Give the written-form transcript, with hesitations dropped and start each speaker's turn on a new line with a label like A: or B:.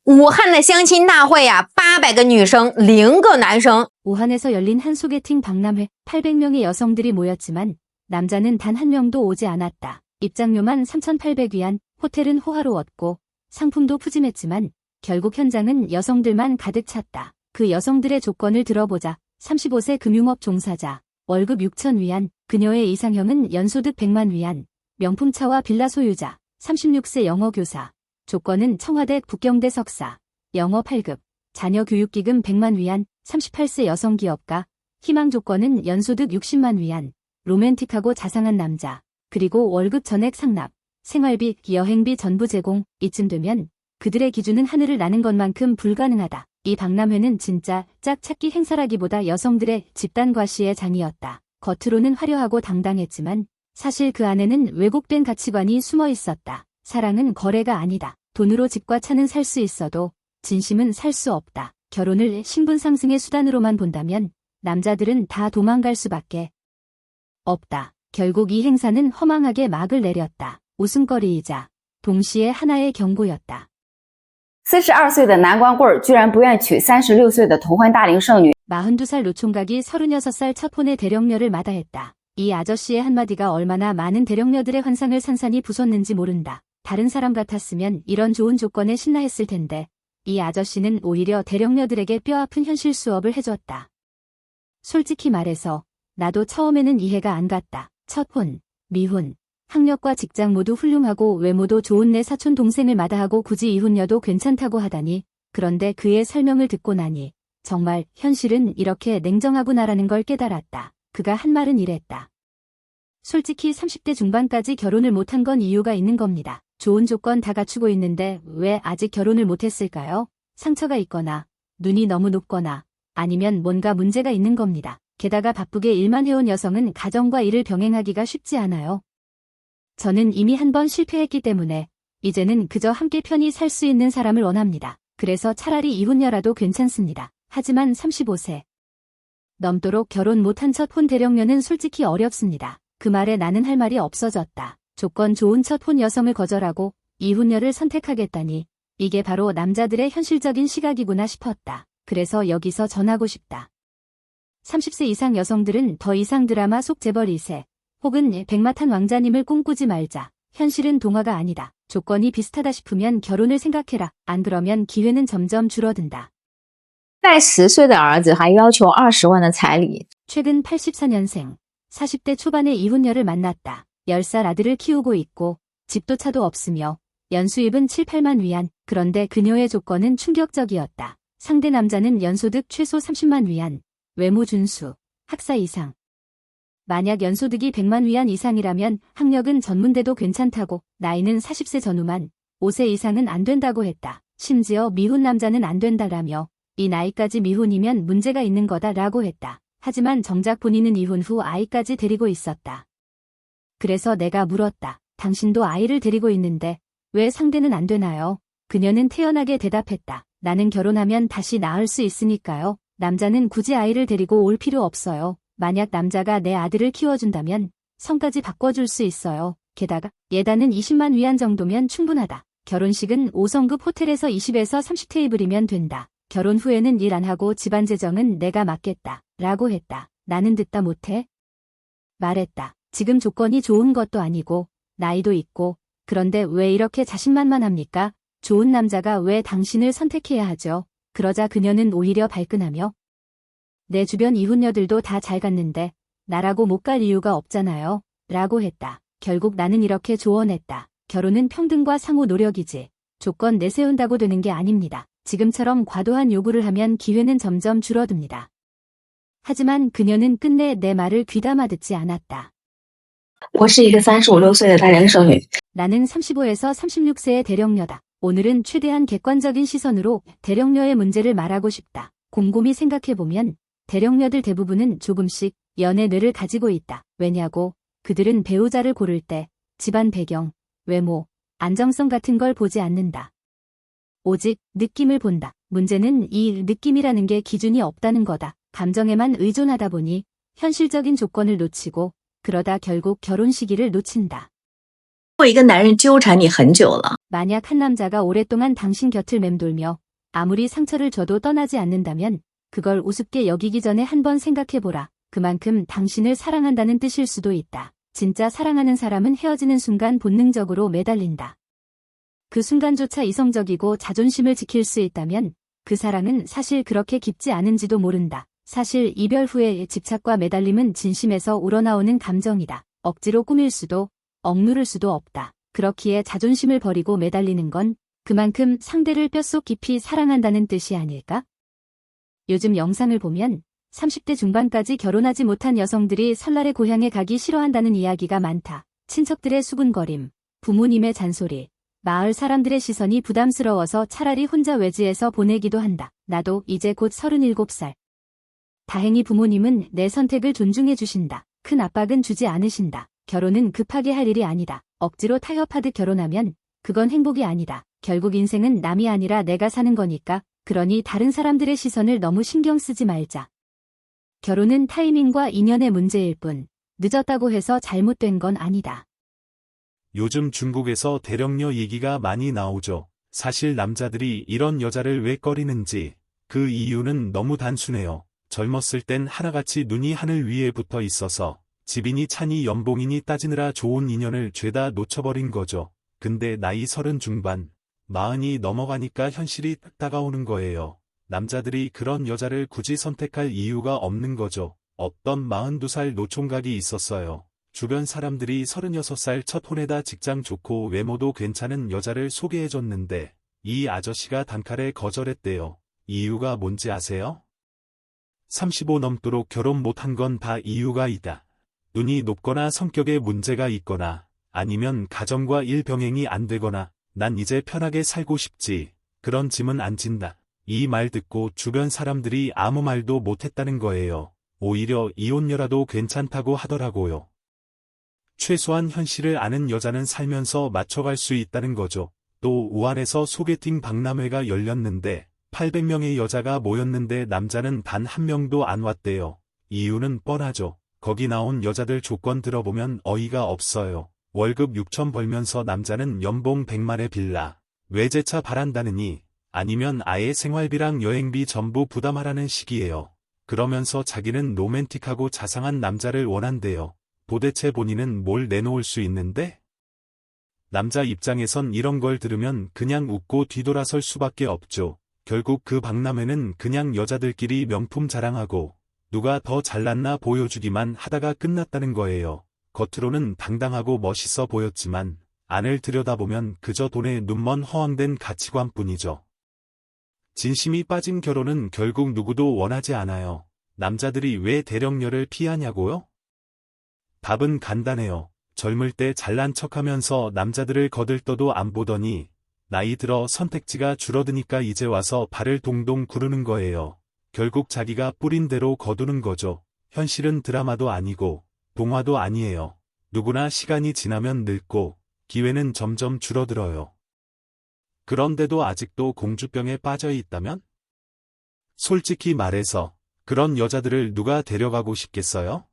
A: 武汉的相亲大会啊，800个女生，0个男生。
B: 우한에서 열린 한 소개팅 박람회 800명의 여성들이 모였지만 남자는 단 한 명도 오지 않았다. 입장료만 3,800위안, 호텔은 호화로웠고 상품도 푸짐했지만 결국 현장은 여성들만 가득 찼다. 그 여성들의 조건을 들어보자. 35세 금융업 종사자, 월급 6,000위안, 그녀의 이상형은 연소득 100만 위안, 명품차와 빌라 소유자, 36세 영어교사, 조건은 청와대 북경대 석사, 영어 8급, 자녀 교육기금 100만 위안, 38세 여성기업가, 희망 조건은 연소득 60만 위안, 로맨틱하고 자상한 남자, 그리고 월급 전액 상납, 생활비, 여행비 전부 제공. 이쯤 되면 그들의 기준은 하늘을 나는 것만큼 불가능하다. 이 박람회는 진짜 짝찾기 행사라기보다 여성들의 집단 과시의 장이었다. 겉으로는 화려하고 당당했지만 사실 그 안에는 왜곡된 가치관이 숨어 있었다. 사랑은 거래가 아니다. 돈으로 집과 차는 살 수 있어도 진심은 살 수 없다. 결혼을 신분 상승의 수단으로만 본다면 남자들은 다 도망갈 수밖에 없다. 결국 이 행사는 허망하게 막을 내렸다. 웃음거리이자 동시에 하나의 경고였다.
C: 42岁的男光棍居然不愿娶36岁的同婚大龄剩女。
B: 42살 노총각이 36살 첫 혼의 대령녀를 마다했다. 이 아저씨의 한마디가 얼마나 많은 대령녀들의 환상을 산산이 부쉈는지 모른다. 다른 사람 같았으면 이런 좋은 조건에 신나했을 텐데 이 아저씨는 오히려 대령녀들에게 뼈아픈 현실 수업을 해줬다. 솔직히 말해서 나도 처음에는 이해가 안 갔다. 첫 혼, 미혼, 학력과 직장 모두 훌륭하고 외모도 좋은 내 사촌 동생을 마다하고 굳이 이혼녀도 괜찮다고 하다니. 그런데 그의 설명을 듣고 나니 정말 현실은 이렇게 냉정하구나라는 걸 깨달았다. 그가 한 말은 이랬다. 솔직히 30대 중반까지 결혼을 못한 건 이유가 있는 겁니다. 좋은 조건 다 갖추고 있는데 왜 아직 결혼을 못했을까요? 상처가 있거나 눈이 너무 높거나 아니면 뭔가 문제가 있는 겁니다. 게다가 바쁘게 일만 해온 여성은 가정과 일을 병행하기가 쉽지 않아요. 저는 이미 한 번 실패했기 때문에 이제는 그저 함께 편히 살 수 있는 사람을 원합니다. 그래서 차라리 이혼녀라도 괜찮습니다. 하지만 35세 넘도록 결혼 못한 첫 혼 대령녀는 솔직히 어렵습니다. 그 말에 나는 할 말이 없어졌다. 조건 좋은 첫 혼 여성을 거절하고 이혼녀를 선택하겠다니 이게 바로 남자들의 현실적인 시각이구나 싶었다. 그래서 여기서 전하고 싶다. 30세 이상 여성들은 더 이상 드라마 속 재벌 2세 혹은 백마탄 왕자님을 꿈꾸지 말자. 현실은 동화가 아니다. 조건이 비슷하다 싶으면 결혼을 생각해라. 안 그러면 기회는 점점 줄어든다.
A: 带10岁的儿子还要求20万的彩礼。
B: 최근 84년생, 40대 초반의 이혼녀를 만났다. 10살 아들을 키우고 있고 집도 차도 없으며 연수입은 7, 8만 위안. 그런데 그녀의 조건은 충격적이었다. 상대 남자는 연소득 최소 30만 위안, 외모 준수, 학사 이상. 만약 연소득이 100만 위안 이상이라면 학력은 전문대도 괜찮다고, 나이는 40세 전후만, 5세 이상은 안 된다고 했다. 심지어 미혼 남자는 안 된다라며 이 나이까지 미혼이면 문제가 있는 거다라고 했다. 하지만 정작 본인은 이혼 후 아이까지 데리고 있었다. 그래서 내가 물었다. 당신도 아이를 데리고 있는데 왜 상대는 안 되나요? 그녀는 태연하게 대답했다. 나는 결혼하면 다시 낳을 수 있으니까요. 남자는 굳이 아이를 데리고 올 필요 없어요. 만약 남자가 내 아들을 키워준다면 성까지 바꿔줄 수 있어요. 게다가 예단은 20만 위안 정도면 충분하다. 결혼식은 5성급 호텔에서 20에서 30테이블이면 된다. 결혼 후에는 일 안 하고 집안 재정은 내가 맡겠다. 라고 했다. 나는 듣다 못해 말했다. 지금 조건이 좋은 것도 아니고 나이도 있고 그런데 왜 이렇게 자신만만합니까? 좋은 남자가 왜 당신을 선택해야 하죠? 그러자 그녀는 오히려 발끈하며 내 주변 이혼녀들도 다 잘 갔는데 나라고 못 갈 이유가 없잖아요. 라고 했다. 결국 나는 이렇게 조언했다. 결혼은 평등과 상호 노력이지 조건 내세운다고 되는 게 아닙니다. 지금처럼 과도한 요구를 하면 기회는 점점 줄어듭니다. 하지만 그녀는 끝내 내 말을 귀담아 듣지 않았다.
D: 我是一个35、6岁的大龄剩女。
B: 나는 35에서 36세의 대령녀다. 오늘은 최대한 객관적인 시선으로 대령녀의 문제를 말하고 싶다. 곰곰이 생각해보면 대령녀들 대부분은 조금씩 연애 뇌를 가지고 있다. 왜냐고? 그들은 배우자를 고를 때 집안 배경, 외모, 안정성 같은 걸 보지 않는다. 오직 느낌을 본다. 문제는 이 느낌이라는 게 기준이 없다는 거다. 감정에만 의존하다 보니 현실적인 조건을 놓치고 그러다 결국 결혼 시기를 놓친다.
D: 一个男人纠缠你很久了，
B: 만약 한 남자가 오랫동안 당신 곁을 맴돌며 아무리 상처를 줘도 떠나지 않는다면 그걸 우습게 여기기 전에 한번 생각해보라. 그만큼 당신을 사랑한다는 뜻일 수도 있다. 진짜 사랑하는 사람은 헤어지는 순간 본능적으로 매달린다. 그 순간조차 이성적이고 자존심을 지킬 수 있다면 그 사랑은 사실 그렇게 깊지 않은지도 모른다. 사실 이별 후의 집착과 매달림은 진심에서 우러나오는 감정이다. 억지로 꾸밀 수도 억누를 수도 없다. 그렇기에 자존심을 버리고 매달리는 건 그만큼 상대를 뼛속 깊이 사랑한다는 뜻이 아닐까? 요즘 영상을 보면 30대 중반까지 결혼하지 못한 여성들이 설날에 고향에 가기 싫어한다는 이야기가 많다. 친척들의 수군거림, 부모님의 잔소리, 마을 사람들의 시선이 부담스러워서 차라리 혼자 외지에서 보내기도 한다. 나도 이제 곧 37살. 다행히 부모님은 내 선택을 존중해 주신다. 큰 압박은 주지 않으신다. 결혼은 급하게 할 일이 아니다. 억지로 타협하듯 결혼하면 그건 행복이 아니다. 결국 인생은 남이 아니라 내가 사는 거니까. 그러니 다른 사람들의 시선을 너무 신경 쓰지 말자. 결혼은 타이밍과 인연의 문제일 뿐 늦었다고 해서 잘못된 건 아니다.
E: 요즘 중국에서 대령녀 얘기가 많이 나오죠. 사실 남자들이 이런 여자를 왜 꺼리는지 그 이유는 너무 단순해요. 젊었을 땐 하나같이 눈이 하늘 위에 붙어 있어서 집이니 차니 연봉이니 따지느라 좋은 인연을 죄다 놓쳐버린 거죠. 근데 나이 30 중반, 40이 넘어가니까 현실이 딱 다가오는 거예요. 남자들이 그런 여자를 굳이 선택할 이유가 없는 거죠. 어떤 42살 노총각이 있었어요. 주변 사람들이 36살 첫 혼에다 직장 좋고 외모도 괜찮은 여자를 소개해줬는데 이 아저씨가 단칼에 거절했대요. 이유가 뭔지 아세요? 35 넘도록 결혼 못한 건 다 이유가 있다. 눈이 높거나 성격에 문제가 있거나 아니면 가정과 일 병행이 안 되거나 난 이제 편하게 살고 싶지. 그런 짐은 안 진다. 이 말 듣고 주변 사람들이 아무 말도 못했다는 거예요. 오히려 이혼녀라도 괜찮다고 하더라고요. 최소한 현실을 아는 여자는 살면서 맞춰갈 수 있다는 거죠. 또 우한에서 소개팅 박람회가 열렸는데 800명의 여자가 모였는데 남자는 단 한 명도 안 왔대요. 이유는 뻔하죠. 거기 나온 여자들 조건 들어보면 어이가 없어요. 월급 6천 벌면서 남자는 연봉 100만에 빌라, 외제차 바란다느니 아니면 아예 생활비랑 여행비 전부 부담하라는 식이에요. 그러면서 자기는 로맨틱하고 자상한 남자를 원한대요. 도대체 본인은 뭘 내놓을 수 있는데? 남자 입장에선 이런 걸 들으면 그냥 웃고 뒤돌아설 수밖에 없죠. 결국 그 박람회는 그냥 여자들끼리 명품 자랑하고 누가 더 잘났나 보여주기만 하다가 끝났다는 거예요. 겉으로는 당당하고 멋있어 보였지만 안을 들여다보면 그저 돈에 눈먼 허황된 가치관뿐이죠. 진심이 빠진 결혼은 결국 누구도 원하지 않아요. 남자들이 왜 대령녀를 피하냐고요? 답은 간단해요. 젊을 때 잘난 척하면서 남자들을 거들떠도 안 보더니 나이 들어 선택지가 줄어드니까 이제 와서 발을 동동 구르는 거예요. 결국 자기가 뿌린 대로 거두는 거죠. 현실은 드라마도 아니고 동화도 아니에요. 누구나 시간이 지나면 늙고 기회는 점점 줄어들어요. 그런데도 아직도 공주병에 빠져 있다면? 솔직히 말해서 그런 여자들을 누가 데려가고 싶겠어요?